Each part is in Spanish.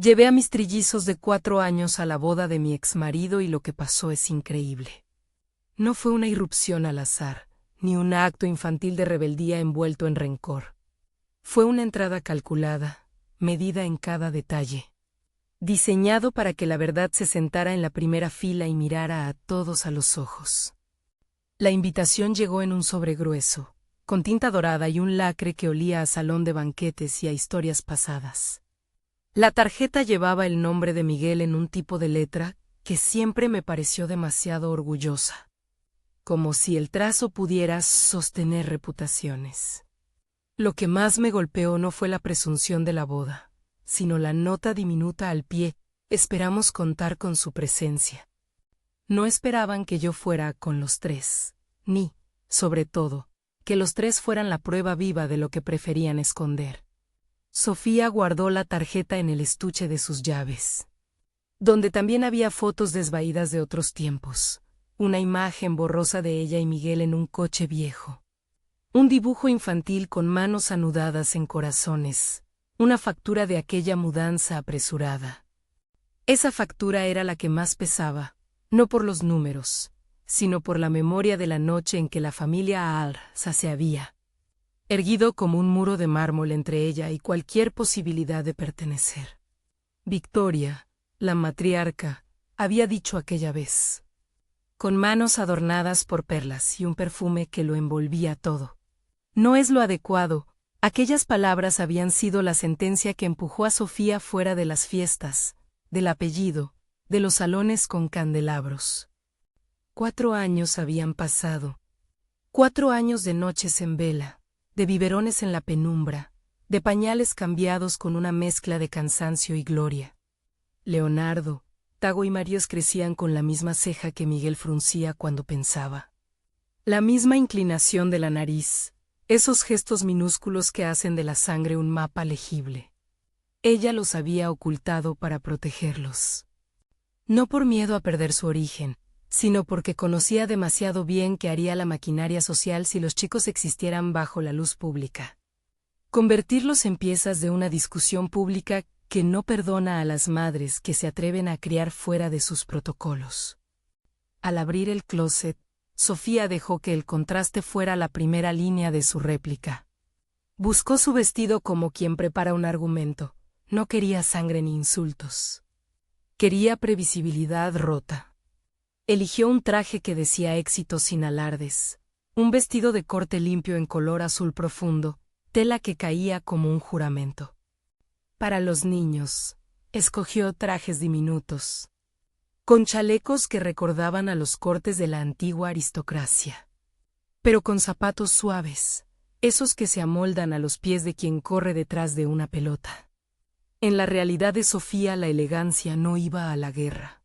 Llevé a mis trillizos de 4 años a la boda de mi exmarido y lo que pasó es increíble. No fue una irrupción al azar, ni un acto infantil de rebeldía envuelto en rencor. Fue una entrada calculada, medida en cada detalle. Diseñado para que la verdad se sentara en la primera fila y mirara a todos a los ojos. La invitación llegó en un sobre grueso, con tinta dorada y un lacre que olía a salón de banquetes y a historias pasadas. La tarjeta llevaba el nombre de Miguel en un tipo de letra que siempre me pareció demasiado orgullosa, como si el trazo pudiera sostener reputaciones. Lo que más me golpeó no fue la presunción de la boda, sino la nota diminuta al pie: esperamos contar con su presencia. No esperaban que yo fuera con los 3, ni, sobre todo, que los 3 fueran la prueba viva de lo que preferían esconder. Sofía guardó la tarjeta en el estuche de sus llaves, donde también había fotos desvaídas de otros tiempos, una imagen borrosa de ella y Miguel en un coche viejo, un dibujo infantil con manos anudadas en corazones, una factura de aquella mudanza apresurada. Esa factura era la que más pesaba, no por los números, sino por la memoria de la noche en que la familia Alza se había erguido como un muro de mármol entre ella y cualquier posibilidad de pertenecer. Victoria, la matriarca, había dicho aquella vez, con manos adornadas por perlas y un perfume que lo envolvía todo: no es lo adecuado. Aquellas palabras habían sido la sentencia que empujó a Sofía fuera de las fiestas, del apellido, de los salones con candelabros. 4 años habían pasado. 4 años de noches en vela, de biberones en la penumbra, de pañales cambiados con una mezcla de cansancio y gloria. Leonardo, Tago y Marios crecían con la misma ceja que Miguel fruncía cuando pensaba. La misma inclinación de la nariz, esos gestos minúsculos que hacen de la sangre un mapa legible. Ella los había ocultado para protegerlos. No por miedo a perder su origen, sino porque conocía demasiado bien que haría la maquinaria social si los chicos existieran bajo la luz pública. Convertirlos en piezas de una discusión pública que no perdona a las madres que se atreven a criar fuera de sus protocolos. Al abrir el closet, Sofía dejó que el contraste fuera la primera línea de su réplica. Buscó su vestido como quien prepara un argumento. No quería sangre ni insultos. Quería previsibilidad rota. Eligió un traje que decía éxito sin alardes, un vestido de corte limpio en color azul profundo, tela que caía como un juramento. Para los niños, escogió trajes diminutos, con chalecos que recordaban a los cortes de la antigua aristocracia, pero con zapatos suaves, esos que se amoldan a los pies de quien corre detrás de una pelota. En la realidad de Sofía la elegancia no iba a la guerra.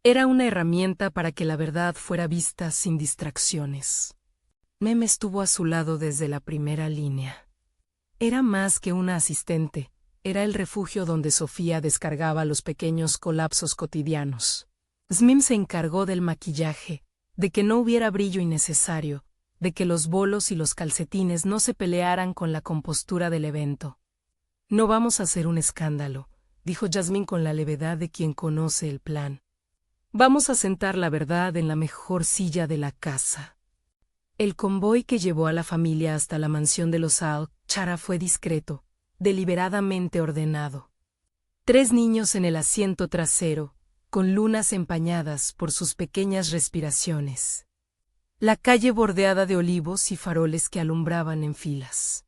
Era una herramienta para que la verdad fuera vista sin distracciones. Mem estuvo a su lado desde la primera línea. Era más que una asistente, era el refugio donde Sofía descargaba los pequeños colapsos cotidianos. Smim se encargó del maquillaje, de que no hubiera brillo innecesario, de que los bolos y los calcetines no se pelearan con la compostura del evento. No vamos a hacer un escándalo, dijo Jasmine con la levedad de quien conoce el plan. Vamos a sentar la verdad en la mejor silla de la casa. El convoy que llevó a la familia hasta la mansión de los Al-Chara fue discreto, deliberadamente ordenado. 3 niños en el asiento trasero, con lunas empañadas por sus pequeñas respiraciones. La calle bordeada de olivos y faroles que alumbraban en filas.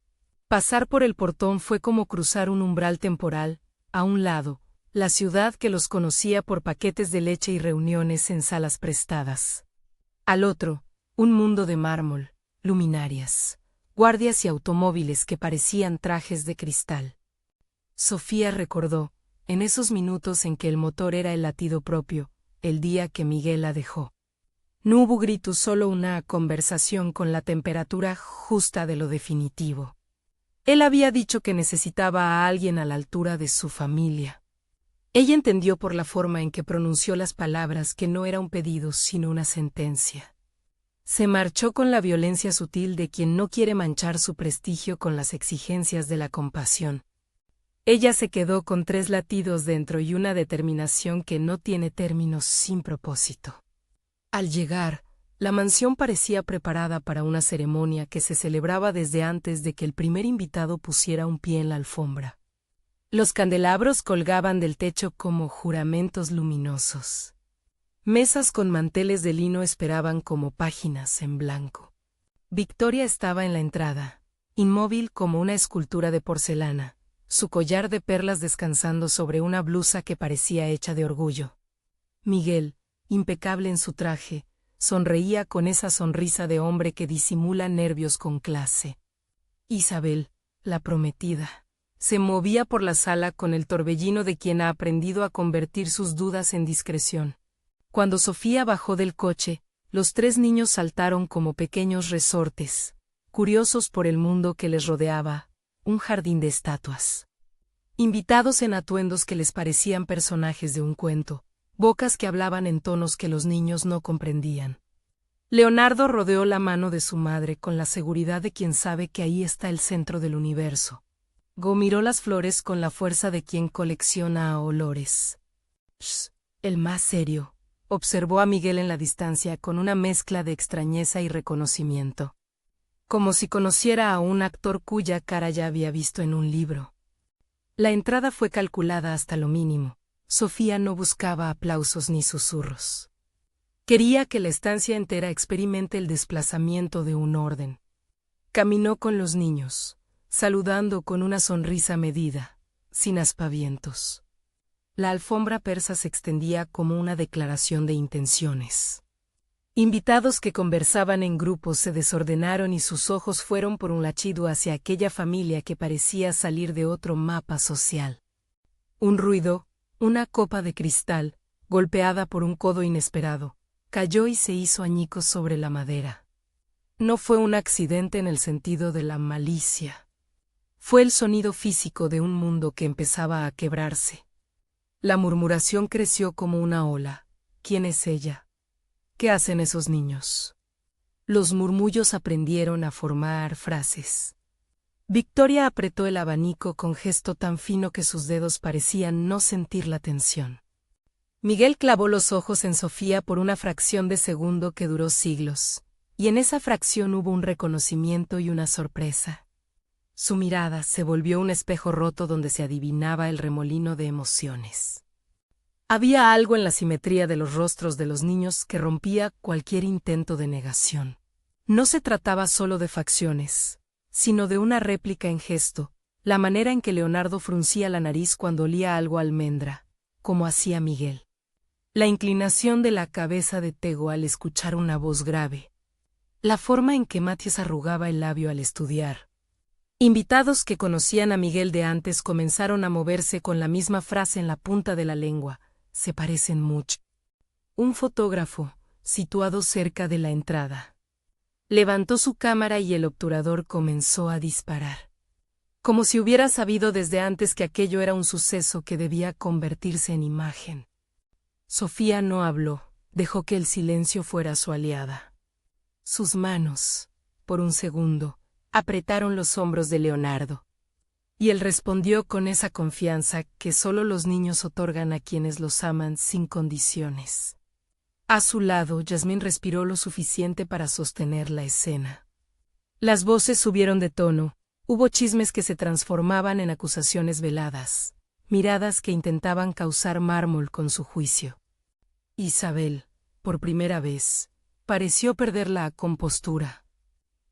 Pasar por el portón fue como cruzar un umbral temporal. A un lado, la ciudad que los conocía por paquetes de leche y reuniones en salas prestadas. Al otro, un mundo de mármol, luminarias, guardias y automóviles que parecían trajes de cristal. Sofía recordó, en esos minutos en que el motor era el latido propio, el día que Miguel la dejó. No hubo gritos, solo una conversación con la temperatura justa de lo definitivo. Él había dicho que necesitaba a alguien a la altura de su familia. Ella entendió por la forma en que pronunció las palabras que no era un pedido sino una sentencia. Se marchó con la violencia sutil de quien no quiere manchar su prestigio con las exigencias de la compasión. Ella se quedó con 3 latidos dentro y una determinación que no tiene términos sin propósito. Al llegar, la mansión parecía preparada para una ceremonia que se celebraba desde antes de que el primer invitado pusiera un pie en la alfombra. Los candelabros colgaban del techo como juramentos luminosos. Mesas con manteles de lino esperaban como páginas en blanco. Victoria estaba en la entrada, inmóvil como una escultura de porcelana, su collar de perlas descansando sobre una blusa que parecía hecha de orgullo. Miguel, impecable en su traje, sonreía con esa sonrisa de hombre que disimula nervios con clase. Isabel, la prometida, se movía por la sala con el torbellino de quien ha aprendido a convertir sus dudas en discreción. Cuando Sofía bajó del coche, los 3 niños saltaron como pequeños resortes, curiosos por el mundo que les rodeaba, un jardín de estatuas. Invitados en atuendos que les parecían personajes de un cuento, bocas que hablaban en tonos que los niños no comprendían. Leonardo rodeó la mano de su madre con la seguridad de quien sabe que ahí está el centro del universo. Go miró las flores con la fuerza de quien colecciona olores. El más serio, observó a Miguel en la distancia con una mezcla de extrañeza y reconocimiento. Como si conociera a un actor cuya cara ya había visto en un libro. La entrada fue calculada hasta lo mínimo. Sofía no buscaba aplausos ni susurros. Quería que la estancia entera experimente el desplazamiento de un orden. Caminó con los niños, saludando con una sonrisa medida, sin aspavientos. La alfombra persa se extendía como una declaración de intenciones. Invitados que conversaban en grupos se desordenaron y sus ojos fueron por un lachido hacia aquella familia que parecía salir de otro mapa social. Un ruido, una copa de cristal, golpeada por un codo inesperado, cayó y se hizo añicos sobre la madera. No fue un accidente en el sentido de la malicia. Fue el sonido físico de un mundo que empezaba a quebrarse. La murmuración creció como una ola. ¿Quién es ella? ¿Qué hacen esos niños? Los murmullos aprendieron a formar frases. Victoria apretó el abanico con gesto tan fino que sus dedos parecían no sentir la tensión. Miguel clavó los ojos en Sofía por una fracción de segundo que duró siglos, y en esa fracción hubo un reconocimiento y una sorpresa. Su mirada se volvió un espejo roto donde se adivinaba el remolino de emociones. Había algo en la simetría de los rostros de los niños que rompía cualquier intento de negación. No se trataba solo de facciones, sino de una réplica en gesto, la manera en que Leonardo fruncía la nariz cuando olía algo a almendra, como hacía Miguel. La inclinación de la cabeza de Tego al escuchar una voz grave. La forma en que Matías arrugaba el labio al estudiar. Invitados que conocían a Miguel de antes comenzaron a moverse con la misma frase en la punta de la lengua. Se parecen mucho. Un fotógrafo, situado cerca de la entrada, levantó su cámara y el obturador comenzó a disparar. Como si hubiera sabido desde antes que aquello era un suceso que debía convertirse en imagen. Sofía no habló, dejó que el silencio fuera su aliada. Sus manos, por un segundo, apretaron los hombros de Leonardo. Y él respondió con esa confianza que solo los niños otorgan a quienes los aman sin condiciones. A su lado, Yasmín respiró lo suficiente para sostener la escena. Las voces subieron de tono, hubo chismes que se transformaban en acusaciones veladas, miradas que intentaban causar mármol con su juicio. Isabel, por primera vez, pareció perder la compostura.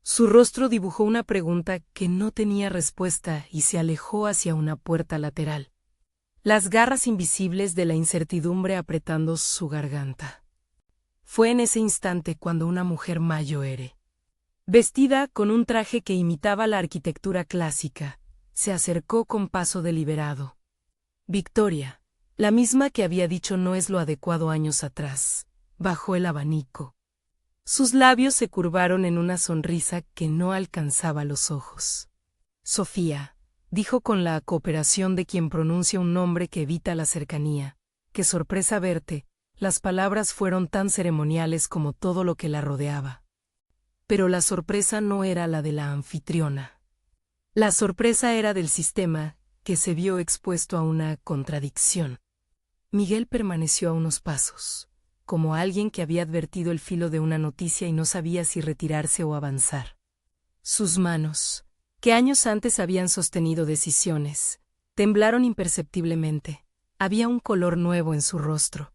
Su rostro dibujó una pregunta que no tenía respuesta y se alejó hacia una puerta lateral. Las garras invisibles de la incertidumbre apretando su garganta. Fue en ese instante cuando una mujer mayor, vestida con un traje que imitaba la arquitectura clásica, se acercó con paso deliberado. Victoria, la misma que había dicho no es lo adecuado años atrás, bajó el abanico. Sus labios se curvaron en una sonrisa que no alcanzaba los ojos. Sofía, dijo con la cooperación de quien pronuncia un nombre que evita la cercanía, qué sorpresa verte, las palabras fueron tan ceremoniales como todo lo que la rodeaba. Pero la sorpresa no era la de la anfitriona. La sorpresa era del sistema, que se vio expuesto a una contradicción. Miguel permaneció a unos pasos, como alguien que había advertido el filo de una noticia y no sabía si retirarse o avanzar. Sus manos, que años antes habían sostenido decisiones, temblaron imperceptiblemente. Había un color nuevo en su rostro.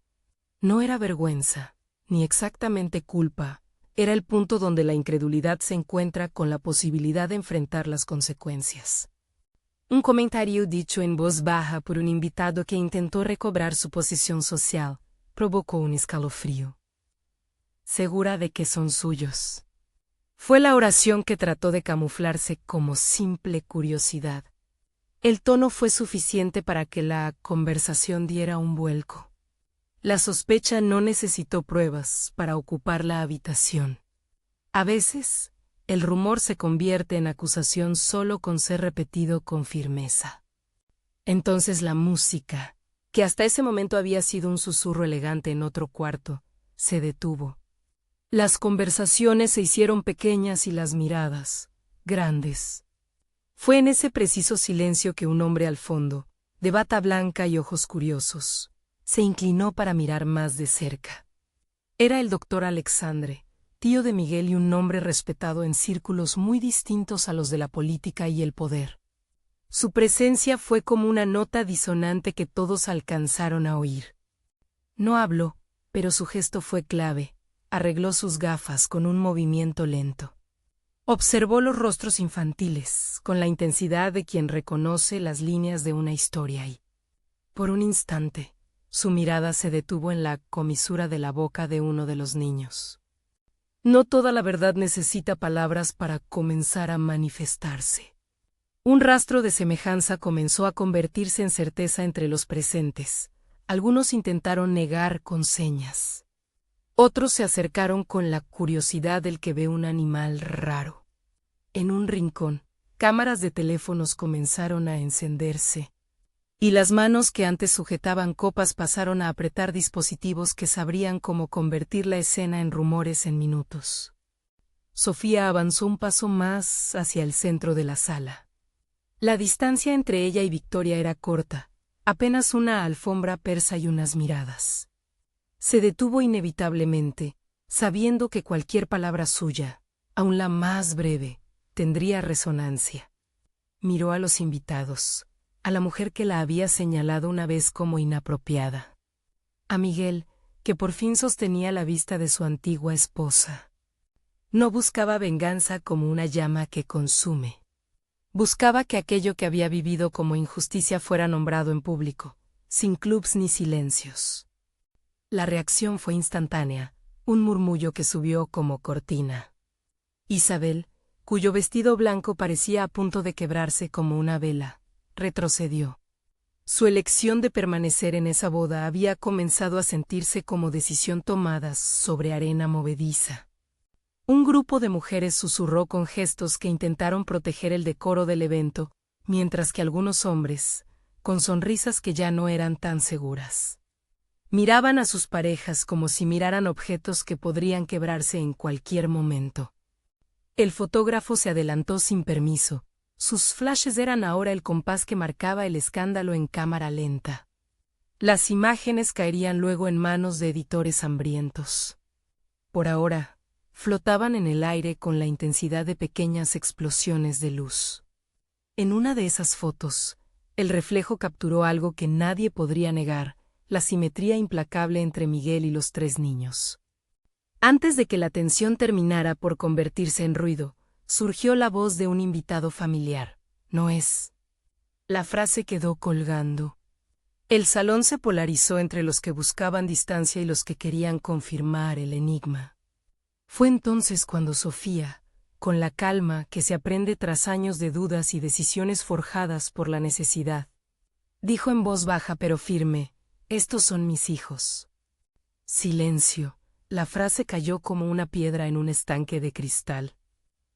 No era vergüenza, ni exactamente culpa, era el punto donde la incredulidad se encuentra con la posibilidad de enfrentar las consecuencias. Un comentario dicho en voz baja por un invitado que intentó recobrar su posición social provocó un escalofrío. Segura de que son suyos. Fue la oración que trató de camuflarse como simple curiosidad. El tono fue suficiente para que la conversación diera un vuelco. La sospecha no necesitó pruebas para ocupar la habitación. A veces, el rumor se convierte en acusación solo con ser repetido con firmeza. Entonces la música, que hasta ese momento había sido un susurro elegante en otro cuarto, se detuvo. Las conversaciones se hicieron pequeñas y las miradas, grandes. Fue en ese preciso silencio que un hombre al fondo, de bata blanca y ojos curiosos, se inclinó para mirar más de cerca. Era el doctor Alexandre, tío de Miguel y un hombre respetado en círculos muy distintos a los de la política y el poder. Su presencia fue como una nota disonante que todos alcanzaron a oír. No habló, pero su gesto fue clave. Arregló sus gafas con un movimiento lento. Observó los rostros infantiles, con la intensidad de quien reconoce las líneas de una historia y, por un instante, su mirada se detuvo en la comisura de la boca de uno de los niños. No toda la verdad necesita palabras para comenzar a manifestarse. Un rastro de semejanza comenzó a convertirse en certeza entre los presentes. Algunos intentaron negar con señas. Otros se acercaron con la curiosidad del que ve un animal raro. En un rincón, cámaras de teléfonos comenzaron a encenderse, y las manos que antes sujetaban copas pasaron a apretar dispositivos que sabrían cómo convertir la escena en rumores en minutos. Sofía avanzó un paso más hacia el centro de la sala. La distancia entre ella y Victoria era corta, apenas una alfombra persa y unas miradas. Se detuvo inevitablemente, sabiendo que cualquier palabra suya, aun la más breve, tendría resonancia. Miró a los invitados, a la mujer que la había señalado una vez como inapropiada, a Miguel, que por fin sostenía la vista de su antigua esposa. No buscaba venganza como una llama que consume. Buscaba que aquello que había vivido como injusticia fuera nombrado en público, sin clubs ni silencios. La reacción fue instantánea, un murmullo que subió como cortina. Isabel, cuyo vestido blanco parecía a punto de quebrarse como una vela, retrocedió. Su elección de permanecer en esa boda había comenzado a sentirse como decisión tomada sobre arena movediza. Un grupo de mujeres susurró con gestos que intentaron proteger el decoro del evento, mientras que algunos hombres, con sonrisas que ya no eran tan seguras, miraban a sus parejas como si miraran objetos que podrían quebrarse en cualquier momento. El fotógrafo se adelantó sin permiso. Sus flashes eran ahora el compás que marcaba el escándalo en cámara lenta. Las imágenes caerían luego en manos de editores hambrientos. Por ahora, flotaban en el aire con la intensidad de pequeñas explosiones de luz. En una de esas fotos, el reflejo capturó algo que nadie podría negar: la simetría implacable entre Miguel y los tres niños. Antes de que la tensión terminara por convertirse en ruido, surgió la voz de un invitado familiar. «No es». La frase quedó colgando. El salón se polarizó entre los que buscaban distancia y los que querían confirmar el enigma. Fue entonces cuando Sofía, con la calma que se aprende tras años de dudas y decisiones forjadas por la necesidad, dijo en voz baja pero firme: «Estos son mis hijos». Silencio. La frase cayó como una piedra en un estanque de cristal.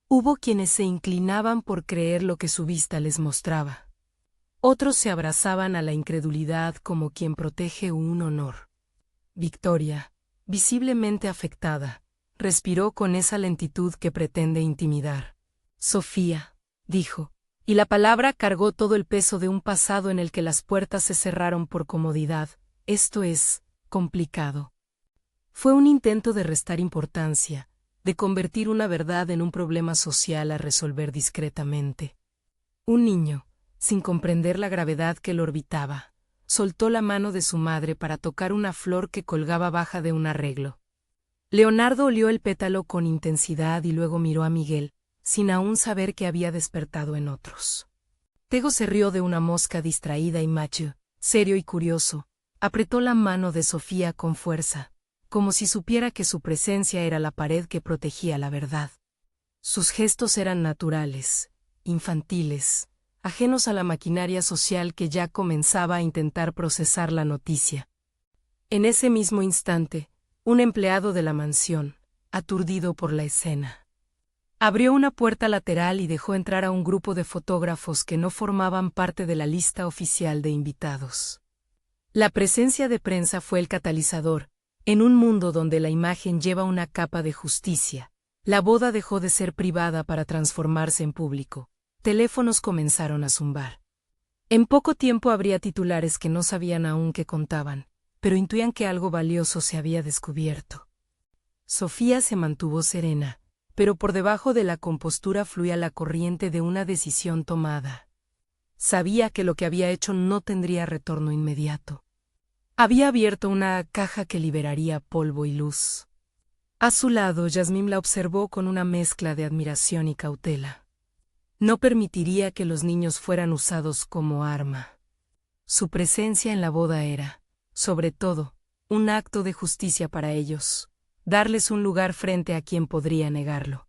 Hubo quienes se inclinaban por creer lo que su vista les mostraba. Otros se abrazaban a la incredulidad como quien protege un honor. Victoria, visiblemente afectada, respiró con esa lentitud que pretende intimidar. «Sofía», dijo, y la palabra cargó todo el peso de un pasado en el que las puertas se cerraron por comodidad, esto es, complicado. Fue un intento de restar importancia, de convertir una verdad en un problema social a resolver discretamente. Un niño, sin comprender la gravedad que lo orbitaba, soltó la mano de su madre para tocar una flor que colgaba baja de un arreglo. Leonardo olió el pétalo con intensidad y luego miró a Miguel, sin aún saber que había despertado en otros. Tego se rió de una mosca distraída y Mathieu, serio y curioso, apretó la mano de Sofía con fuerza, como si supiera que su presencia era la pared que protegía la verdad. Sus gestos eran naturales, infantiles, ajenos a la maquinaria social que ya comenzaba a intentar procesar la noticia. En ese mismo instante, un empleado de la mansión, aturdido por la escena, abrió una puerta lateral y dejó entrar a un grupo de fotógrafos que no formaban parte de la lista oficial de invitados. La presencia de prensa fue el catalizador. En un mundo donde la imagen lleva una capa de justicia, la boda dejó de ser privada para transformarse en público. Teléfonos comenzaron a zumbar. En poco tiempo habría titulares que no sabían aún qué contaban, pero intuían que algo valioso se había descubierto. Sofía se mantuvo serena, pero por debajo de la compostura fluía la corriente de una decisión tomada. Sabía que lo que había hecho no tendría retorno inmediato. Había abierto una caja que liberaría polvo y luz. A su lado, Yasmín la observó con una mezcla de admiración y cautela. No permitiría que los niños fueran usados como arma. Su presencia en la boda era, sobre todo, un acto de justicia para ellos, darles un lugar frente a quien podría negarlo.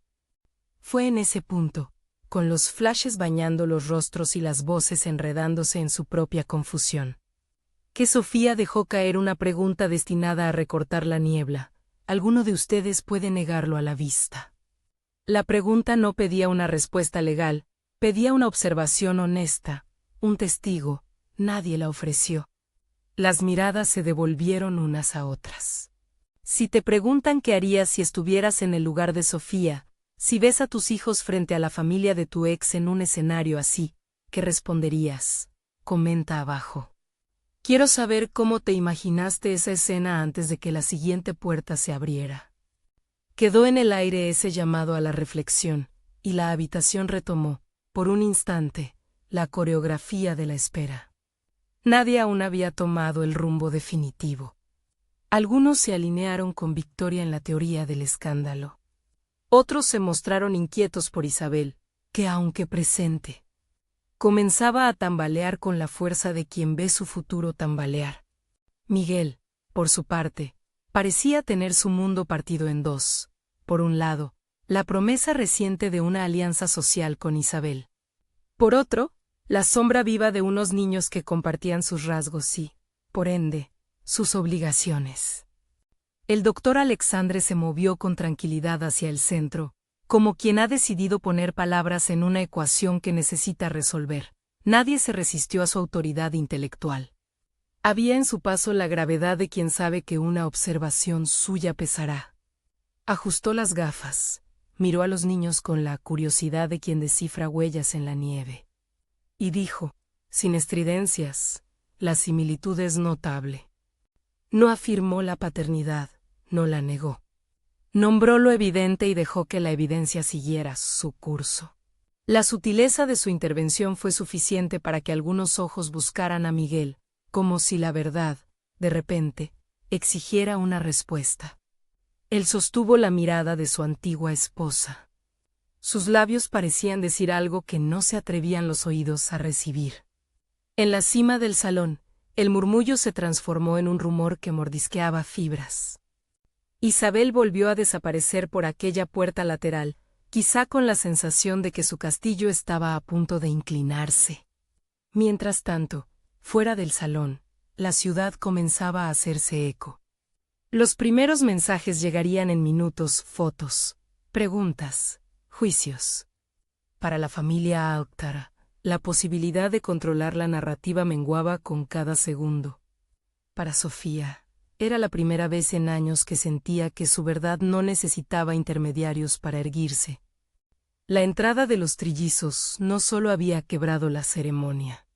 Fue en ese punto, con los flashes bañando los rostros y las voces enredándose en su propia confusión, que Sofía dejó caer una pregunta destinada a recortar la niebla. ¿Alguno de ustedes puede negarlo a la vista? La pregunta no pedía una respuesta legal, pedía una observación honesta, un testigo. Nadie la ofreció. Las miradas se devolvieron unas a otras. Si te preguntan qué harías si estuvieras en el lugar de Sofía, si ves a tus hijos frente a la familia de tu ex en un escenario así, ¿qué responderías? Comenta abajo. Quiero saber cómo te imaginaste esa escena antes de que la siguiente puerta se abriera. Quedó en el aire ese llamado a la reflexión, y la habitación retomó, por un instante, la coreografía de la espera. Nadie aún había tomado el rumbo definitivo. Algunos se alinearon con Victoria en la teoría del escándalo. Otros se mostraron inquietos por Isabel, que aunque presente, comenzaba a tambalear con la fuerza de quien ve su futuro tambalear. Miguel, por su parte, parecía tener su mundo partido en dos. Por un lado, la promesa reciente de una alianza social con Isabel. Por otro, la sombra viva de unos niños que compartían sus rasgos y, por ende, sus obligaciones. El doctor Alexandre se movió con tranquilidad hacia el centro, como quien ha decidido poner palabras en una ecuación que necesita resolver. Nadie se resistió a su autoridad intelectual. Había en su paso la gravedad de quien sabe que una observación suya pesará. Ajustó las gafas, miró a los niños con la curiosidad de quien descifra huellas en la nieve. Y dijo, sin estridencias, la similitud es notable. No afirmó la paternidad, no la negó. Nombró lo evidente y dejó que la evidencia siguiera su curso. La sutileza de su intervención fue suficiente para que algunos ojos buscaran a Miguel, como si la verdad, de repente, exigiera una respuesta. Él sostuvo la mirada de su antigua esposa. Sus labios parecían decir algo que no se atrevían los oídos a recibir. En la cima del salón, el murmullo se transformó en un rumor que mordisqueaba fibras. Isabel volvió a desaparecer por aquella puerta lateral, quizá con la sensación de que su castillo estaba a punto de inclinarse. Mientras tanto, fuera del salón, la ciudad comenzaba a hacerse eco. Los primeros mensajes llegarían en minutos, fotos, preguntas, juicios. Para la familia Alctara, la posibilidad de controlar la narrativa menguaba con cada segundo. Para Sofía, era la primera vez en años que sentía que su verdad no necesitaba intermediarios para erguirse. La entrada de los trillizos no solo había quebrado la ceremonia,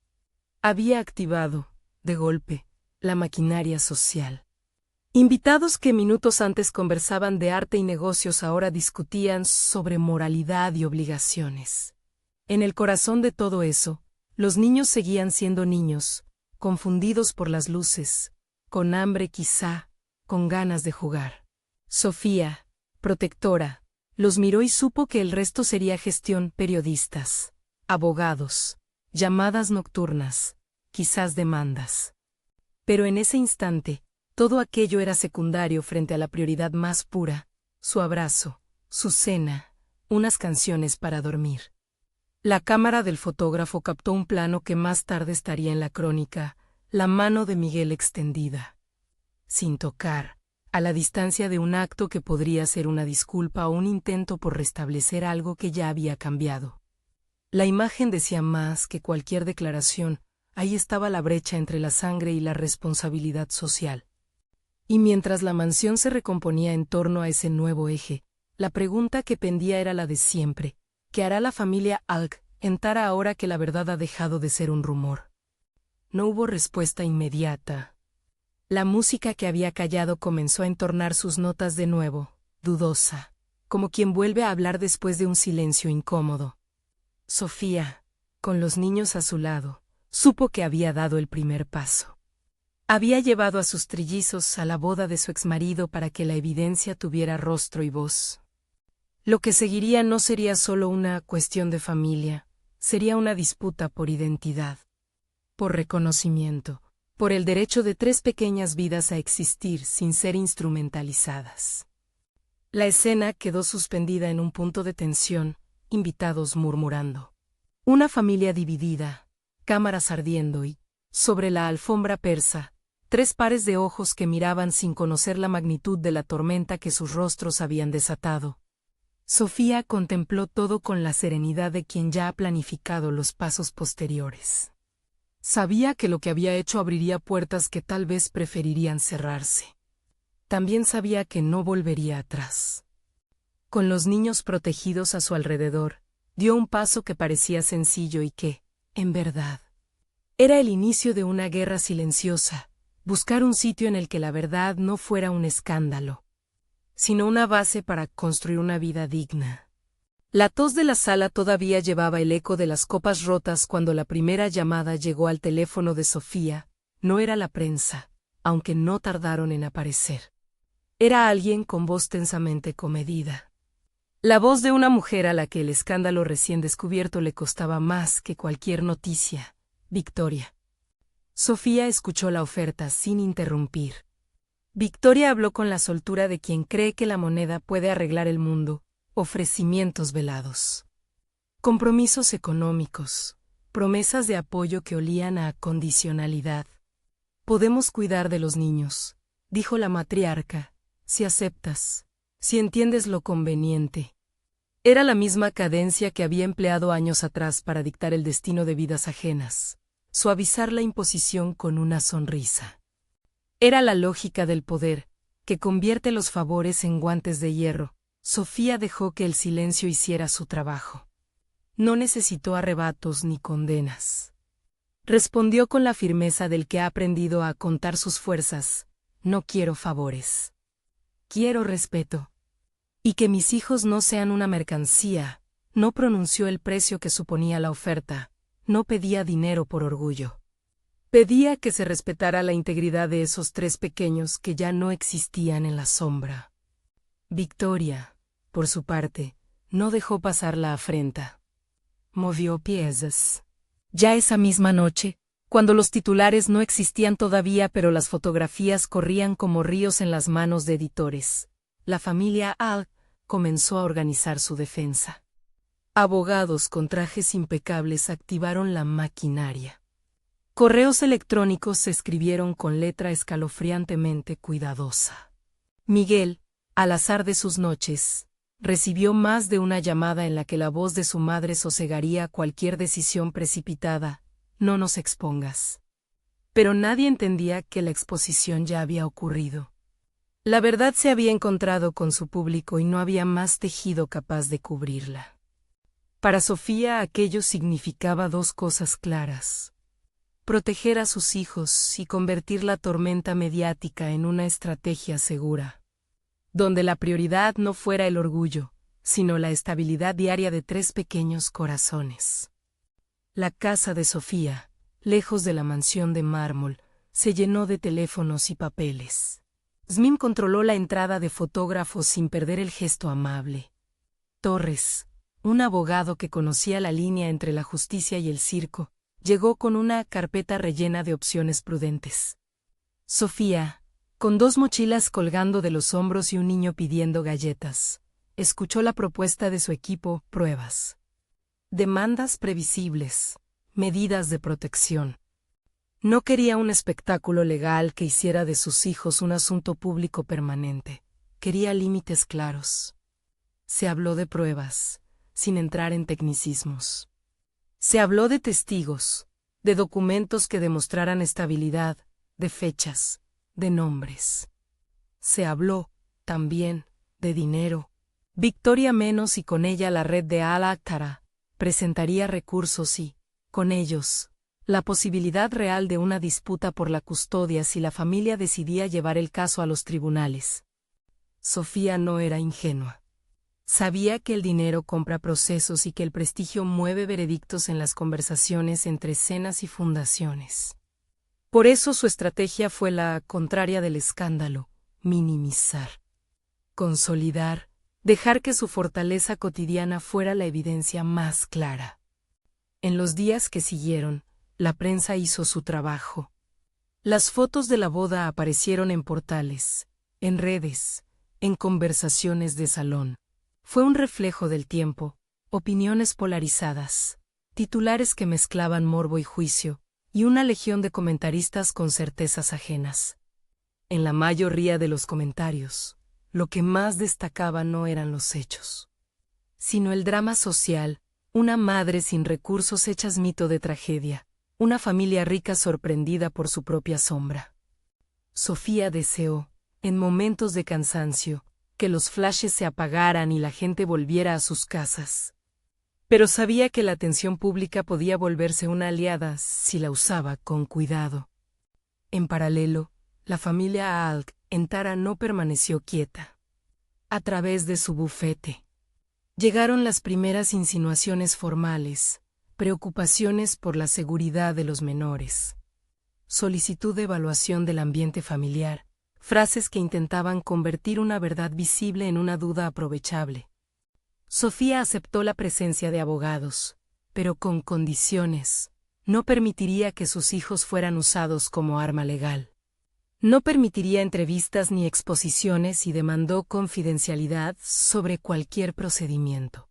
había activado, de golpe, la maquinaria social. Invitados que minutos antes conversaban de arte y negocios ahora discutían sobre moralidad y obligaciones. En el corazón de todo eso, los niños seguían siendo niños, confundidos por las luces, con hambre quizá, con ganas de jugar. Sofía, protectora, los miró y supo que el resto sería gestión: periodistas, abogados, llamadas nocturnas, quizás demandas. Pero en ese instante, todo aquello era secundario frente a la prioridad más pura: su abrazo, su cena, unas canciones para dormir. La cámara del fotógrafo captó un plano que más tarde estaría en la crónica: la mano de Miguel extendida, sin tocar, a la distancia de un acto que podría ser una disculpa o un intento por restablecer algo que ya había cambiado. La imagen decía más que cualquier declaración: ahí estaba la brecha entre la sangre y la responsabilidad social. Y mientras la mansión se recomponía en torno a ese nuevo eje, la pregunta que pendía era la de siempre: ¿qué hará la familia Alk en Tara ahora que la verdad ha dejado de ser un rumor? No hubo respuesta inmediata. La música que había callado comenzó a entonar sus notas de nuevo, dudosa, como quien vuelve a hablar después de un silencio incómodo. Sofía, con los niños a su lado, supo que había dado el primer paso. Había llevado a sus trillizos a la boda de su exmarido para que la evidencia tuviera rostro y voz. Lo que seguiría no sería solo una cuestión de familia, sería una disputa por identidad, por reconocimiento, por el derecho de 3 pequeñas vidas a existir sin ser instrumentalizadas. La escena quedó suspendida en un punto de tensión, invitados murmurando. Una familia dividida, cámaras ardiendo y, sobre la alfombra persa, 3 pares de ojos que miraban sin conocer la magnitud de la tormenta que sus rostros habían desatado. Sofía contempló todo con la serenidad de quien ya ha planificado los pasos posteriores. Sabía que lo que había hecho abriría puertas que tal vez preferirían cerrarse. También sabía que no volvería atrás. Con los niños protegidos a su alrededor, dio un paso que parecía sencillo y que, en verdad, era el inicio de una guerra silenciosa: buscar un sitio en el que la verdad no fuera un escándalo, sino una base para construir una vida digna. La tos de la sala todavía llevaba el eco de las copas rotas cuando la primera llamada llegó al teléfono de Sofía. No era la prensa, aunque no tardaron en aparecer. Era alguien con voz tensamente comedida. La voz de una mujer a la que el escándalo recién descubierto le costaba más que cualquier noticia: Victoria. Sofía escuchó la oferta sin interrumpir. Victoria habló con la soltura de quien cree que la moneda puede arreglar el mundo: ofrecimientos velados, compromisos económicos, promesas de apoyo que olían a condicionalidad. Podemos cuidar de los niños, dijo la matriarca, si aceptas, si entiendes lo conveniente. Era la misma cadencia que había empleado años atrás para dictar el destino de vidas ajenas, suavizar la imposición con una sonrisa. Era la lógica del poder, que convierte los favores en guantes de hierro. Sofía dejó que el silencio hiciera su trabajo. No necesitó arrebatos ni condenas. Respondió con la firmeza del que ha aprendido a contar sus fuerzas: no quiero favores. Quiero respeto. Y que mis hijos no sean una mercancía. No pronunció el precio que suponía la oferta. No pedía dinero por orgullo. Pedía que se respetara la integridad de esos 3 pequeños que ya no existían en la sombra. Victoria, por su parte, no dejó pasar la afrenta. Movió piezas. Ya esa misma noche, cuando los titulares no existían todavía pero las fotografías corrían como ríos en las manos de editores, la familia Alk comenzó a organizar su defensa. Abogados con trajes impecables activaron la maquinaria. Correos electrónicos se escribieron con letra escalofriantemente cuidadosa. Miguel, al azar de sus noches, recibió más de una llamada en la que la voz de su madre sosegaría cualquier decisión precipitada: no nos expongas. Pero nadie entendía que la exposición ya había ocurrido. La verdad se había encontrado con su público y no había más tejido capaz de cubrirla. Para Sofía aquello significaba dos cosas claras: proteger a sus hijos y convertir la tormenta mediática en una estrategia segura, donde la prioridad no fuera el orgullo, sino la estabilidad diaria de 3 pequeños corazones. La casa de Sofía, lejos de la mansión de mármol, se llenó de teléfonos y papeles. Smim controló la entrada de fotógrafos sin perder el gesto amable. Torres, un abogado que conocía la línea entre la justicia y el circo, llegó con una carpeta rellena de opciones prudentes. Sofía, con 2 mochilas colgando de los hombros y un niño pidiendo galletas, escuchó la propuesta de su equipo: pruebas. Demandas previsibles, medidas de protección. No quería un espectáculo legal que hiciera de sus hijos un asunto público permanente. Quería límites claros. Se habló de pruebas, sin entrar en tecnicismos. Se habló de testigos, de documentos que demostraran estabilidad, de fechas, de nombres. Se habló, también, de dinero. Victoria Menos y con ella la red de Al-Aqtara presentaría recursos y, con ellos, la posibilidad real de una disputa por la custodia si la familia decidía llevar el caso a los tribunales. Sofía no era ingenua. Sabía que el dinero compra procesos y que el prestigio mueve veredictos en las conversaciones entre cenas y fundaciones. Por eso su estrategia fue la contraria del escándalo: minimizar, consolidar, dejar que su fortaleza cotidiana fuera la evidencia más clara. En los días que siguieron, la prensa hizo su trabajo. Las fotos de la boda aparecieron en portales, en redes, en conversaciones de salón. Fue un reflejo del tiempo, opiniones polarizadas, titulares que mezclaban morbo y juicio, y una legión de comentaristas con certezas ajenas. En la mayoría de los comentarios, lo que más destacaba no eran los hechos, sino el drama social: una madre sin recursos hecha mito de tragedia, una familia rica sorprendida por su propia sombra. Sofía deseó, en momentos de cansancio, que los flashes se apagaran y la gente volviera a sus casas. Pero sabía que la atención pública podía volverse una aliada si la usaba con cuidado. En paralelo, la familia Al-Aqtara no permaneció quieta. A través de su bufete llegaron las primeras insinuaciones formales, preocupaciones por la seguridad de los menores, solicitud de evaluación del ambiente familiar, frases que intentaban convertir una verdad visible en una duda aprovechable. Sofía aceptó la presencia de abogados, pero con condiciones. No permitiría que sus hijos fueran usados como arma legal. No permitiría entrevistas ni exposiciones y demandó confidencialidad sobre cualquier procedimiento.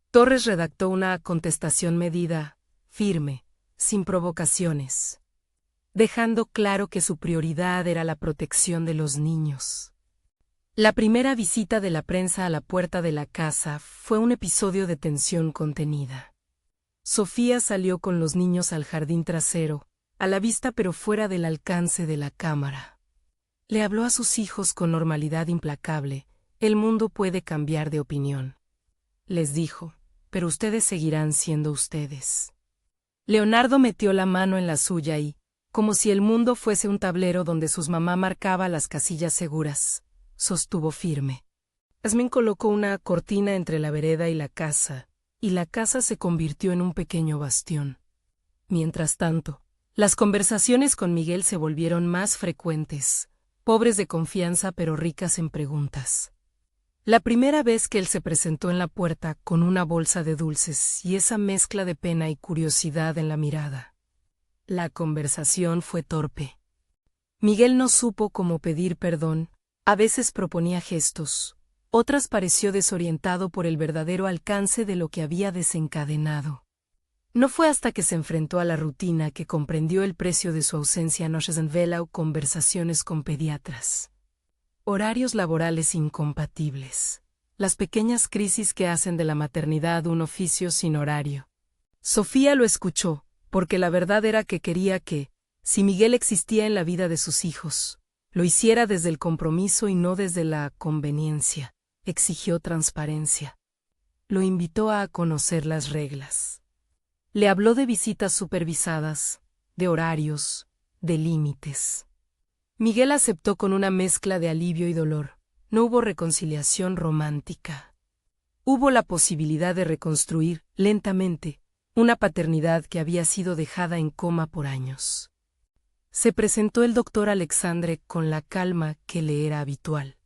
Torres redactó una contestación medida, firme, sin provocaciones, dejando claro que su prioridad era la protección de los niños. La primera visita de la prensa a la puerta de la casa fue un episodio de tensión contenida. Sofía salió con los niños al jardín trasero, a la vista pero fuera del alcance de la cámara. Le habló a sus hijos con normalidad implacable: el mundo puede cambiar de opinión. Les dijo, pero ustedes seguirán siendo ustedes. Leonardo metió la mano en la suya y, como si el mundo fuese un tablero donde sus mamá marcaba las casillas seguras, sostuvo firme. Yasmín colocó una cortina entre la vereda y la casa se convirtió en un pequeño bastión. Mientras tanto, las conversaciones con Miguel se volvieron más frecuentes, pobres de confianza pero ricas en preguntas. La primera vez que él se presentó en la puerta con una bolsa de dulces y esa mezcla de pena y curiosidad en la mirada. La conversación fue torpe. Miguel no supo cómo pedir perdón, a veces proponía gestos, otras pareció desorientado por el verdadero alcance de lo que había desencadenado. No fue hasta que se enfrentó a la rutina que comprendió el precio de su ausencia. Noches en vela o conversaciones con pediatras. Horarios laborales incompatibles. Las pequeñas crisis que hacen de la maternidad un oficio sin horario. Sofía lo escuchó, porque la verdad era que quería que, si Miguel existía en la vida de sus hijos, lo hiciera desde el compromiso y no desde la conveniencia. Exigió transparencia. Lo invitó a conocer las reglas. Le habló de visitas supervisadas, de horarios, de límites. Miguel aceptó con una mezcla de alivio y dolor. No hubo reconciliación romántica. Hubo la posibilidad de reconstruir, lentamente, una paternidad que había sido dejada en coma por años. Se presentó el doctor Alexandre con la calma que le era habitual.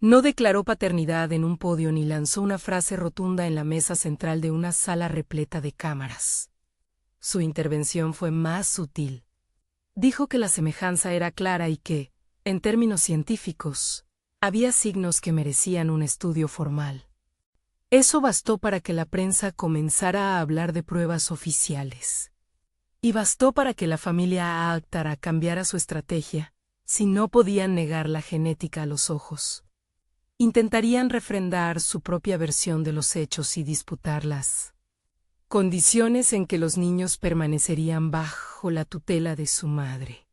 No declaró paternidad en un podio ni lanzó una frase rotunda en la mesa central de una sala repleta de cámaras. Su intervención fue más sutil. Dijo que la semejanza era clara y que, en términos científicos, había signos que merecían un estudio formal. Eso bastó para que la prensa comenzara a hablar de pruebas oficiales. Y bastó para que la familia Akhtar cambiara su estrategia, si no podían negar la genética a los ojos. Intentarían refrendar su propia versión de los hechos y disputar las condiciones en que los niños permanecerían bajo la tutela de su madre.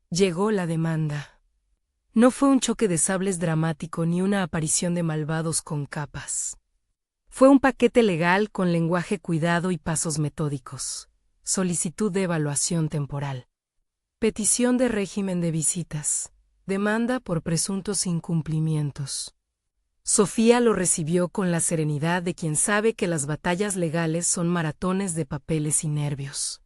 Llegó la demanda. No fue un choque de sables dramático ni una aparición de malvados con capas. Fue un paquete legal con lenguaje cuidado y pasos metódicos. Solicitud de evaluación temporal. Petición de régimen de visitas. Demanda por presuntos incumplimientos. Sofía lo recibió con la serenidad de quien sabe que las batallas legales son maratones de papeles y nervios.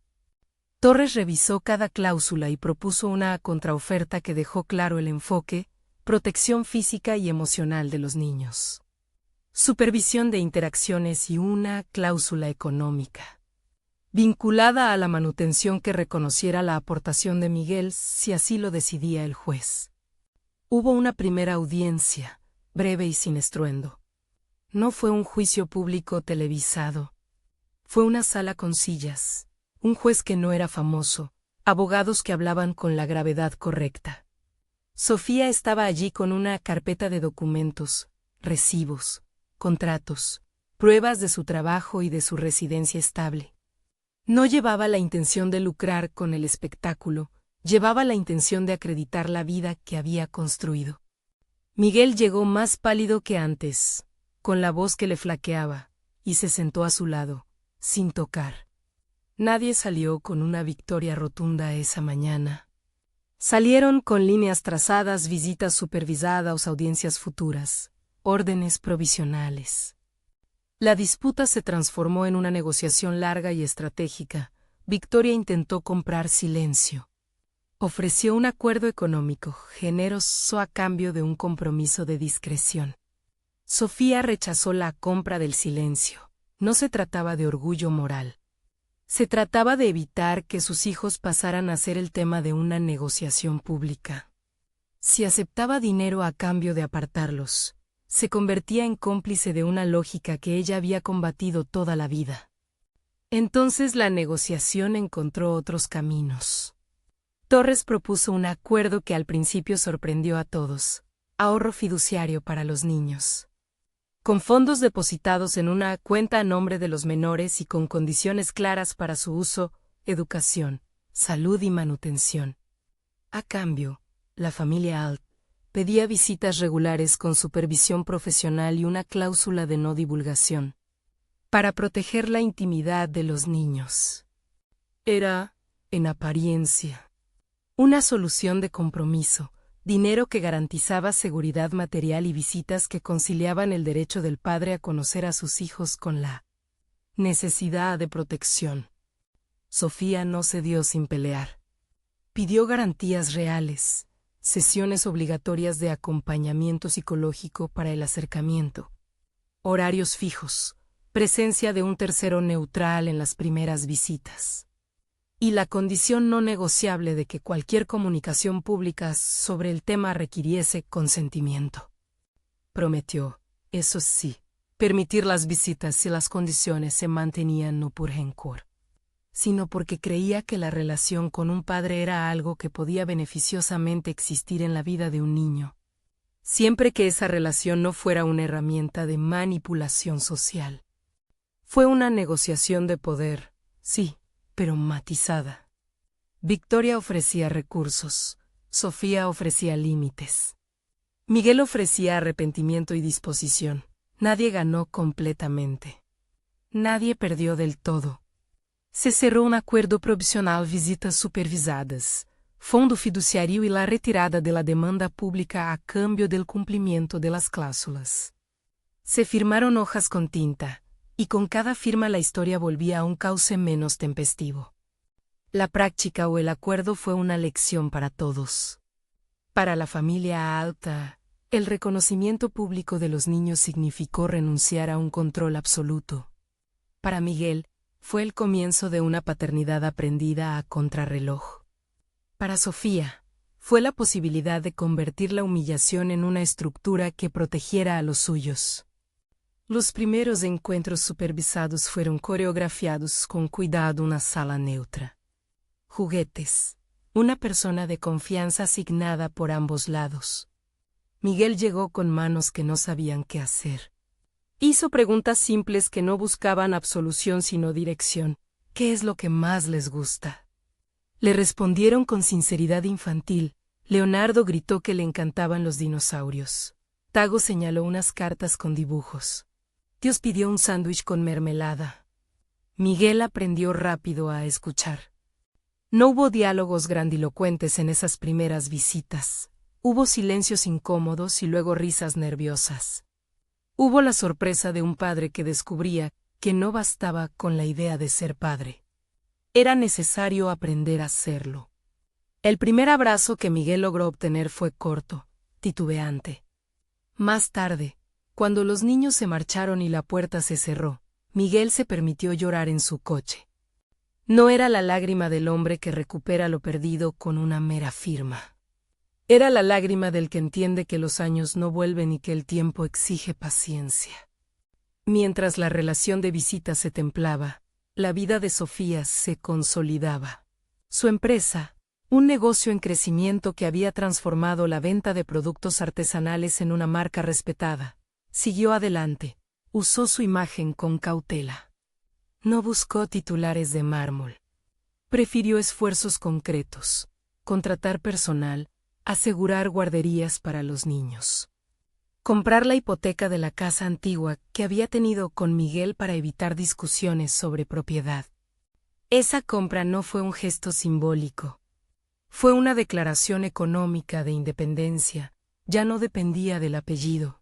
Torres revisó cada cláusula y propuso una contraoferta que dejó claro el enfoque, protección física y emocional de los niños. Supervisión de interacciones y una cláusula económica, vinculada a la manutención que reconociera la aportación de Miguel si así lo decidía el juez. Hubo una primera audiencia, breve y sin estruendo. No fue un juicio público televisado. Fue una sala con sillas, un juez que no era famoso, abogados que hablaban con la gravedad correcta. Sofía estaba allí con una carpeta de documentos, recibos, contratos, pruebas de su trabajo y de su residencia estable. No llevaba la intención de lucrar con el espectáculo, llevaba la intención de acreditar la vida que había construido. Miguel llegó más pálido que antes, con la voz que le flaqueaba, y se sentó a su lado, sin tocar. Nadie salió con una victoria rotunda esa mañana. Salieron con líneas trazadas, visitas supervisadas, audiencias futuras, órdenes provisionales. La disputa se transformó en una negociación larga y estratégica. Victoria intentó comprar silencio. Ofreció un acuerdo económico generoso a cambio de un compromiso de discreción. Sofía rechazó la compra del silencio. No se trataba de orgullo moral. Se trataba de evitar que sus hijos pasaran a ser el tema de una negociación pública. Si aceptaba dinero a cambio de apartarlos, se convertía en cómplice de una lógica que ella había combatido toda la vida. Entonces la negociación encontró otros caminos. Torres propuso un acuerdo que al principio sorprendió a todos: ahorro fiduciario para los niños. Con fondos depositados en una cuenta a nombre de los menores y con condiciones claras para su uso, educación, salud y manutención. A cambio, la familia Alt pedía visitas regulares con supervisión profesional y una cláusula de no divulgación, para proteger la intimidad de los niños. Era, en apariencia, una solución de compromiso, dinero que garantizaba seguridad material y visitas que conciliaban el derecho del padre a conocer a sus hijos con la necesidad de protección. Sofía no cedió sin pelear. Pidió garantías reales, sesiones obligatorias de acompañamiento psicológico para el acercamiento, horarios fijos, presencia de un tercero neutral en las primeras visitas, y la condición no negociable de que cualquier comunicación pública sobre el tema requiriese consentimiento. Prometió, eso sí, permitir las visitas si las condiciones se mantenían no por rencor, sino porque creía que la relación con un padre era algo que podía beneficiosamente existir en la vida de un niño, siempre que esa relación no fuera una herramienta de manipulación social. Fue una negociación de poder, sí, pero matizada. Victoria ofrecía recursos, Sofía ofrecía límites. Miguel ofrecía arrepentimiento y disposición, Nadie ganó completamente. Nadie perdió del todo. Se cerrou um acordo provisional, visitas supervisadas, fundo fiduciario e la retirada de la demanda pública a cambio del cumplimiento de las cláusulas. Se firmaron hojas con tinta, y con cada firma la historia volvía a un cauce menos tempestivo. La práctica o el acuerdo fue una lección para todos. Para la familia Alta, el reconocimiento público de los niños significó renunciar a un control absoluto. Para Miguel, fue el comienzo de una paternidad aprendida a contrarreloj. Para Sofía, fue la posibilidad de convertir la humillación en una estructura que protegiera a los suyos. Los primeros encuentros supervisados fueron coreografiados con cuidado en una sala neutra. Juguetes. Una persona de confianza asignada por ambos lados. Miguel llegó con manos que no sabían qué hacer. Hizo preguntas simples que no buscaban absolución sino dirección. ¿Qué es lo que más les gusta? Le respondieron con sinceridad infantil. Leonardo gritó que le encantaban los dinosaurios. Tago señaló unas cartas con dibujos. Dios pidió un sándwich con mermelada. Miguel aprendió rápido a escuchar. No hubo diálogos grandilocuentes en esas primeras visitas. Hubo silencios incómodos y luego risas nerviosas. Hubo la sorpresa de un padre que descubría que no bastaba con la idea de ser padre. Era necesario aprender a serlo. El primer abrazo que Miguel logró obtener fue corto, titubeante. Más tarde, cuando los niños se marcharon y la puerta se cerró, Miguel se permitió llorar en su coche. No era la lágrima del hombre que recupera lo perdido con una mera firma. Era la lágrima del que entiende que los años no vuelven y que el tiempo exige paciencia. Mientras la relación de visita se templaba, la vida de Sofía se consolidaba. Su empresa, un negocio en crecimiento que había transformado la venta de productos artesanales en una marca respetada, siguió adelante, usó su imagen con cautela. No buscó titulares de mármol. Prefirió esfuerzos concretos, contratar personal, asegurar guarderías para los niños. Comprar la hipoteca de la casa antigua que había tenido con Miguel para evitar discusiones sobre propiedad. Esa compra no fue un gesto simbólico. Fue una declaración económica de independencia, ya no dependía del apellido.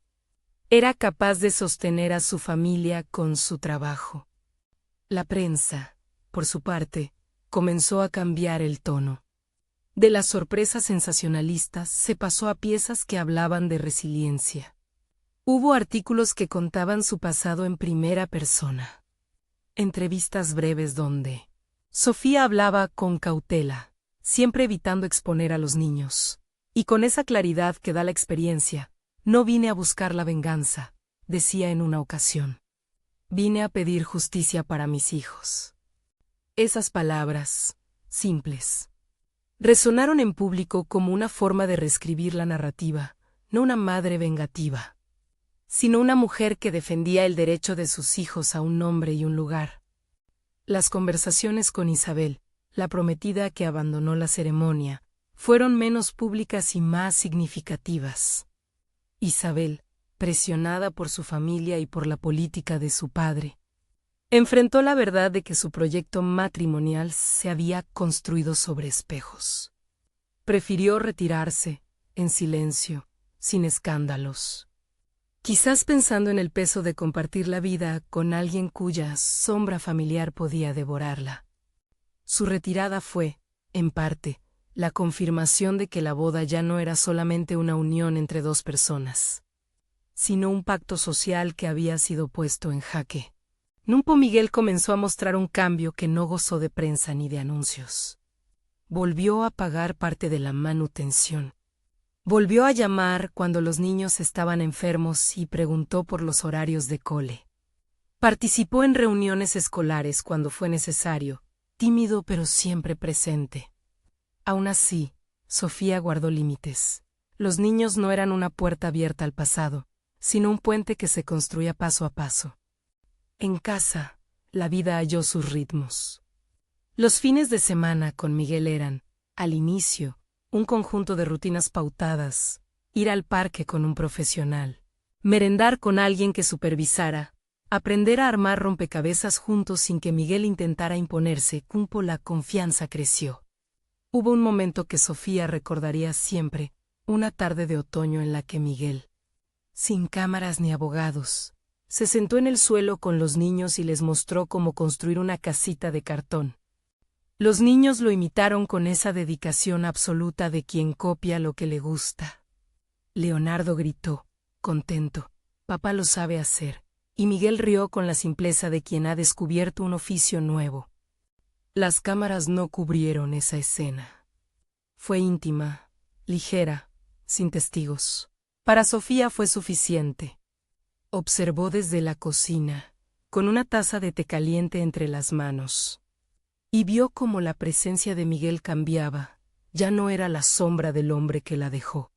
Era capaz de sostener a su familia con su trabajo. La prensa, por su parte, comenzó a cambiar el tono. De las sorpresas sensacionalistas se pasó a piezas que hablaban de resiliencia. Hubo artículos que contaban su pasado en primera persona. Entrevistas breves donde Sofía hablaba con cautela, siempre evitando exponer a los niños. Y con esa claridad que da la experiencia, no vine a buscar la venganza, decía en una ocasión. Vine a pedir justicia para mis hijos. Esas palabras, simples, resonaron en público como una forma de reescribir la narrativa, no una madre vengativa, sino una mujer que defendía el derecho de sus hijos a un nombre y un lugar. Las conversaciones con Isabel, la prometida que abandonó la ceremonia, fueron menos públicas y más significativas. Isabel, presionada por su familia y por la política de su padre, enfrentó la verdad de que su proyecto matrimonial se había construido sobre espejos. Prefirió retirarse, en silencio, sin escándalos. Quizás pensando en el peso de compartir la vida con alguien cuya sombra familiar podía devorarla. Su retirada fue, en parte, la confirmación de que la boda ya no era solamente una unión entre dos personas, sino un pacto social que había sido puesto en jaque. Numpo Miguel comenzó a mostrar un cambio que no gozó de prensa ni de anuncios. Volvió a pagar parte de la manutención. Volvió a llamar cuando los niños estaban enfermos y preguntó por los horarios de cole. Participó en reuniones escolares cuando fue necesario, tímido pero siempre presente. Aún así, Sofía guardó límites. Los niños no eran una puerta abierta al pasado, sino un puente que se construía paso a paso. En casa, la vida halló sus ritmos. Los fines de semana con Miguel eran, al inicio, un conjunto de rutinas pautadas, ir al parque con un profesional, merendar con alguien que supervisara, aprender a armar rompecabezas juntos sin que Miguel intentara imponerse. La confianza creció. Hubo un momento que Sofía recordaría siempre, una tarde de otoño en la que Miguel, sin cámaras ni abogados, se sentó en el suelo con los niños y les mostró cómo construir una casita de cartón. Los niños lo imitaron con esa dedicación absoluta de quien copia lo que le gusta. Leonardo gritó, contento, «Papá lo sabe hacer», y Miguel rió con la simpleza de quien ha descubierto un oficio nuevo. Las cámaras no cubrieron esa escena. Fue íntima, ligera, sin testigos. Para Sofía fue suficiente. Observó desde la cocina, con una taza de té caliente entre las manos, y vio cómo la presencia de Miguel cambiaba. Ya no era la sombra del hombre que la dejó,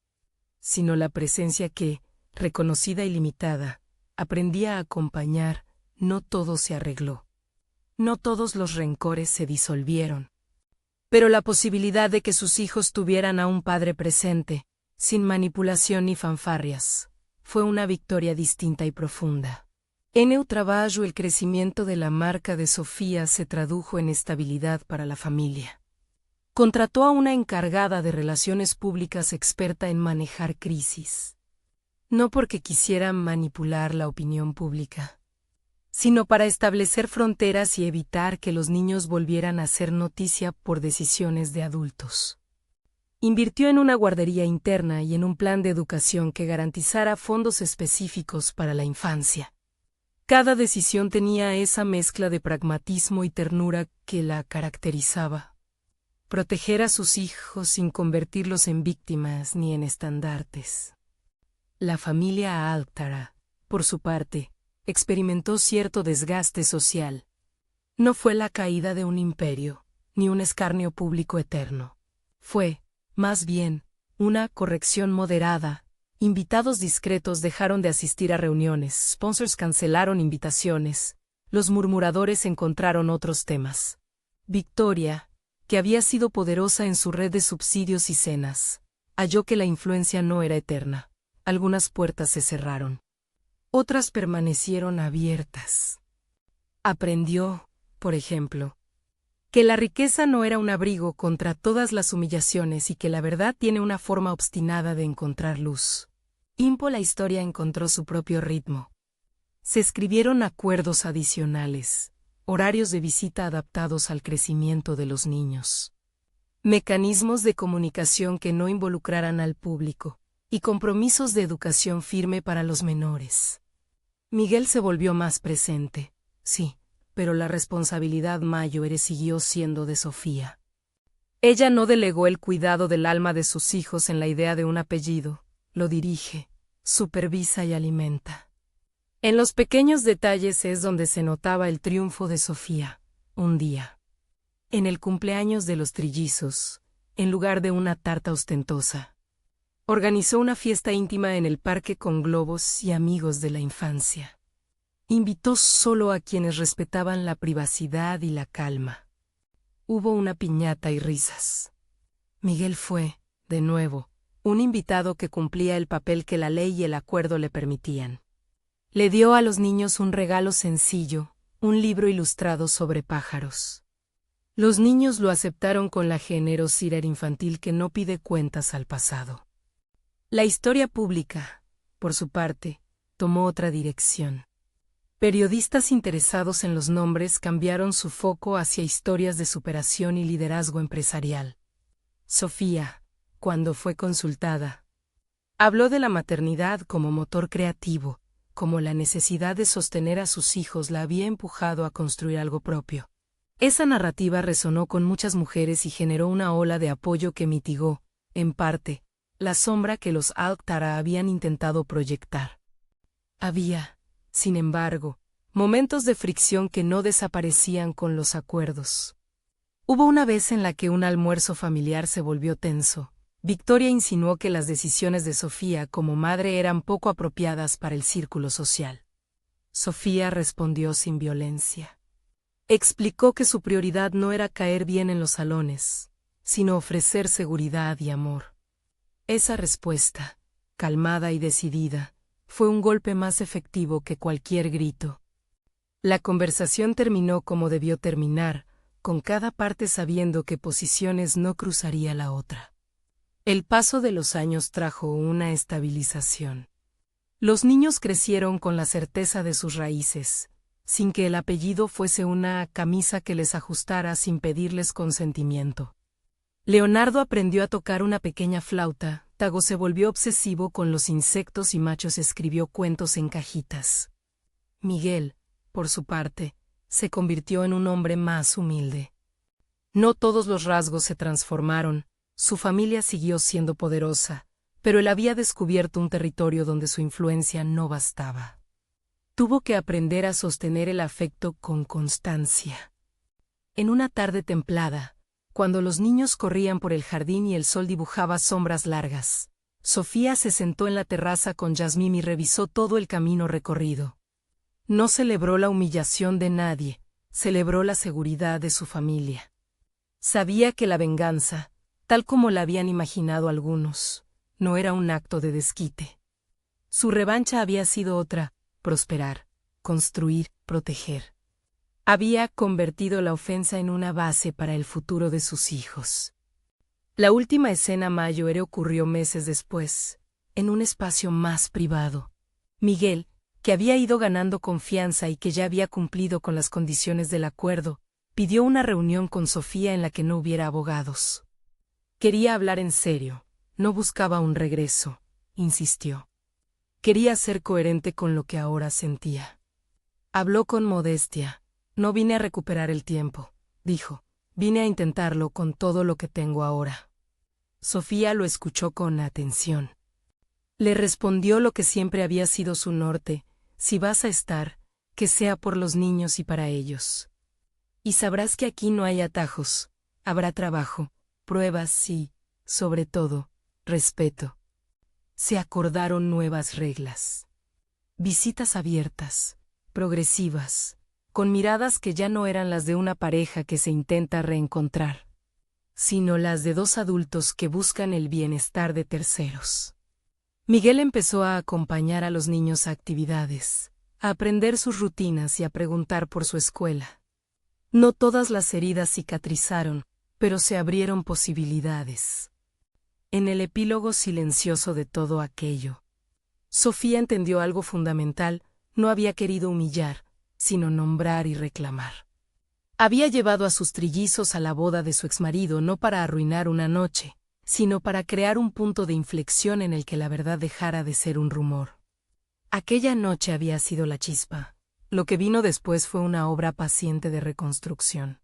sino la presencia que, reconocida y limitada, aprendía a acompañar. No todo se arregló. No todos los rencores se disolvieron. Pero la posibilidad de que sus hijos tuvieran a un padre presente, sin manipulación ni fanfarrias, fue una victoria distinta y profunda. En el trabajo, el crecimiento de la marca de Sofía se tradujo en estabilidad para la familia. Contrató a una encargada de relaciones públicas experta en manejar crisis. No porque quisiera manipular la opinión pública, sino para establecer fronteras y evitar que los niños volvieran a ser noticia por decisiones de adultos. Invirtió en una guardería interna y en un plan de educación que garantizara fondos específicos para la infancia. Cada decisión tenía esa mezcla de pragmatismo y ternura que la caracterizaba. Proteger a sus hijos sin convertirlos en víctimas ni en estandartes. La familia Alctara, por su parte, experimentó cierto desgaste social. No fue la caída de un imperio, ni un escarnio público eterno. Fue, más bien, una corrección moderada. Invitados discretos dejaron de asistir a reuniones, sponsors cancelaron invitaciones, los murmuradores encontraron otros temas. Victoria, que había sido poderosa en su red de subsidios y cenas, halló que la influencia no era eterna. Algunas puertas se cerraron. Otras permanecieron abiertas. Aprendió, por ejemplo, que la riqueza no era un abrigo contra todas las humillaciones y que la verdad tiene una forma obstinada de encontrar luz. La historia encontró su propio ritmo. Se escribieron acuerdos adicionales, horarios de visita adaptados al crecimiento de los niños, mecanismos de comunicación que no involucraran al público, y compromisos de educación firme para los menores. Miguel se volvió más presente, sí, pero la responsabilidad mayor siguió siendo de Sofía. Ella no delegó el cuidado del alma de sus hijos en la idea de un apellido, lo dirige, supervisa y alimenta. En los pequeños detalles es donde se notaba el triunfo de Sofía. Un día, en el cumpleaños de los trillizos, en lugar de una tarta ostentosa, organizó una fiesta íntima en el parque con globos y amigos de la infancia. Invitó solo a quienes respetaban la privacidad y la calma. Hubo una piñata y risas. Miguel fue, de nuevo, un invitado que cumplía el papel que la ley y el acuerdo le permitían. Le dio a los niños un regalo sencillo, un libro ilustrado sobre pájaros. Los niños lo aceptaron con la generosidad infantil que no pide cuentas al pasado. La historia pública, por su parte, tomó otra dirección. Periodistas interesados en los nombres cambiaron su foco hacia historias de superación y liderazgo empresarial. Sofía, cuando fue consultada, habló de la maternidad como motor creativo, como la necesidad de sostener a sus hijos la había empujado a construir algo propio. Esa narrativa resonó con muchas mujeres y generó una ola de apoyo que mitigó, en parte, la sombra que los Alctara habían intentado proyectar. Había, sin embargo, momentos de fricción que no desaparecían con los acuerdos. Hubo una vez en la que un almuerzo familiar se volvió tenso. Victoria insinuó que las decisiones de Sofía como madre eran poco apropiadas para el círculo social. Sofía respondió sin violencia. Explicó que su prioridad no era caer bien en los salones, sino ofrecer seguridad y amor. Esa respuesta, calmada y decidida, Fue un golpe más efectivo que cualquier grito. La conversación terminó como debió terminar, con cada parte sabiendo qué posiciones no cruzaría la otra. El paso de los años trajo una estabilización. Los niños crecieron con la certeza de sus raíces, sin que el apellido fuese una camisa que les ajustara sin pedirles consentimiento. Leonardo aprendió a tocar una pequeña flauta, Tago se volvió obsesivo con los insectos y Machos escribió cuentos en cajitas. Miguel, por su parte, se convirtió en un hombre más humilde. No todos los rasgos se transformaron, su familia siguió siendo poderosa, pero él había descubierto un territorio donde su influencia no bastaba. Tuvo que aprender a sostener el afecto con constancia. En una tarde templada, cuando los niños corrían por el jardín y el sol dibujaba sombras largas, Sofía se sentó en la terraza con Yasmín y revisó todo el camino recorrido. No celebró la humillación de nadie, celebró la seguridad de su familia. Sabía que la venganza, tal como la habían imaginado algunos, no era un acto de desquite. Su revancha había sido otra: prosperar, construir, proteger. Había convertido la ofensa en una base para el futuro de sus hijos. La última escena mayor ocurrió meses después, en un espacio más privado. Miguel, que había ido ganando confianza y que ya había cumplido con las condiciones del acuerdo, pidió una reunión con Sofía en la que no hubiera abogados. Quería hablar en serio, no buscaba un regreso, insistió. Quería ser coherente con lo que ahora sentía. Habló con modestia. No vine a recuperar el tiempo, dijo. Vine a intentarlo con todo lo que tengo ahora. Sofía lo escuchó con atención. Le respondió lo que siempre había sido su norte: si vas a estar, que sea por los niños y para ellos. Y sabrás que aquí no hay atajos, habrá trabajo, pruebas y, sobre todo, respeto. Se acordaron nuevas reglas. Visitas abiertas, progresivas, con miradas que ya no eran las de una pareja que se intenta reencontrar, sino las de dos adultos que buscan el bienestar de terceros. Miguel empezó a acompañar a los niños a actividades, a aprender sus rutinas y a preguntar por su escuela. No todas las heridas cicatrizaron, pero se abrieron posibilidades. En el epílogo silencioso de todo aquello, Sofía entendió algo fundamental: no había querido humillar, sino nombrar y reclamar. Había llevado a sus trillizos a la boda de su exmarido no para arruinar una noche, sino para crear un punto de inflexión en el que la verdad dejara de ser un rumor. Aquella noche había sido la chispa. Lo que vino después fue una obra paciente de reconstrucción.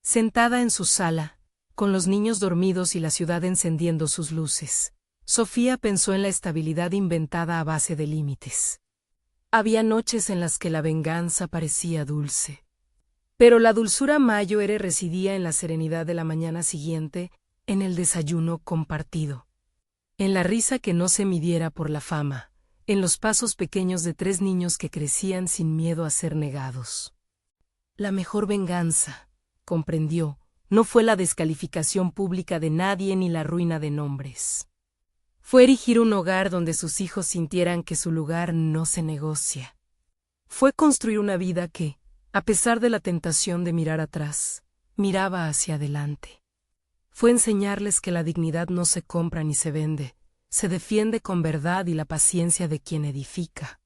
Sentada en su sala, con los niños dormidos y la ciudad encendiendo sus luces, Sofía pensó en la estabilidad inventada a base de límites. Había noches en las que la venganza parecía dulce. Pero la dulzura mayor residía en la serenidad de la mañana siguiente, en el desayuno compartido, en la risa que no se midiera por la fama, en los pasos pequeños de tres niños que crecían sin miedo a ser negados. La mejor venganza, comprendió, no fue la descalificación pública de nadie ni la ruina de nombres. Fue erigir un hogar donde sus hijos sintieran que su lugar no se negocia. Fue construir una vida que, a pesar de la tentación de mirar atrás, miraba hacia adelante. Fue enseñarles que la dignidad no se compra ni se vende, se defiende con verdad y la paciencia de quien edifica.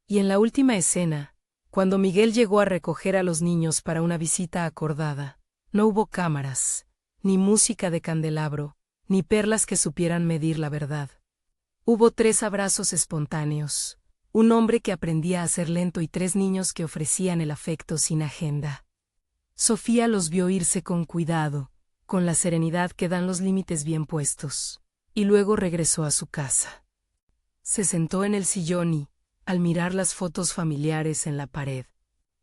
Y en la última escena, cuando Miguel llegó a recoger a los niños para una visita acordada, no hubo cámaras, ni música de candelabro, ni perlas que supieran medir la verdad. Hubo 3 abrazos espontáneos, un hombre que aprendía a ser lento y 3 niños que ofrecían el afecto sin agenda. Sofía los vio irse con cuidado, con la serenidad que dan los límites bien puestos, y luego regresó a su casa. Se sentó en el sillón y, al mirar las fotos familiares en la pared,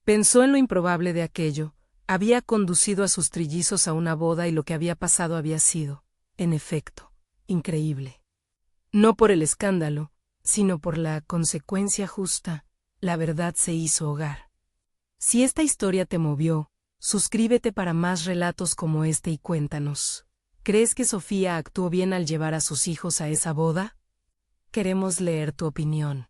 pensó en lo improbable de aquello. Había conducido a sus trillizos a una boda y lo que había pasado había sido, en efecto, increíble. No por el escándalo, sino por la consecuencia justa, la verdad se hizo hogar. Si esta historia te movió, suscríbete para más relatos como este y cuéntanos. ¿Crees que Sofía actuó bien al llevar a sus hijos a esa boda? Queremos leer tu opinión.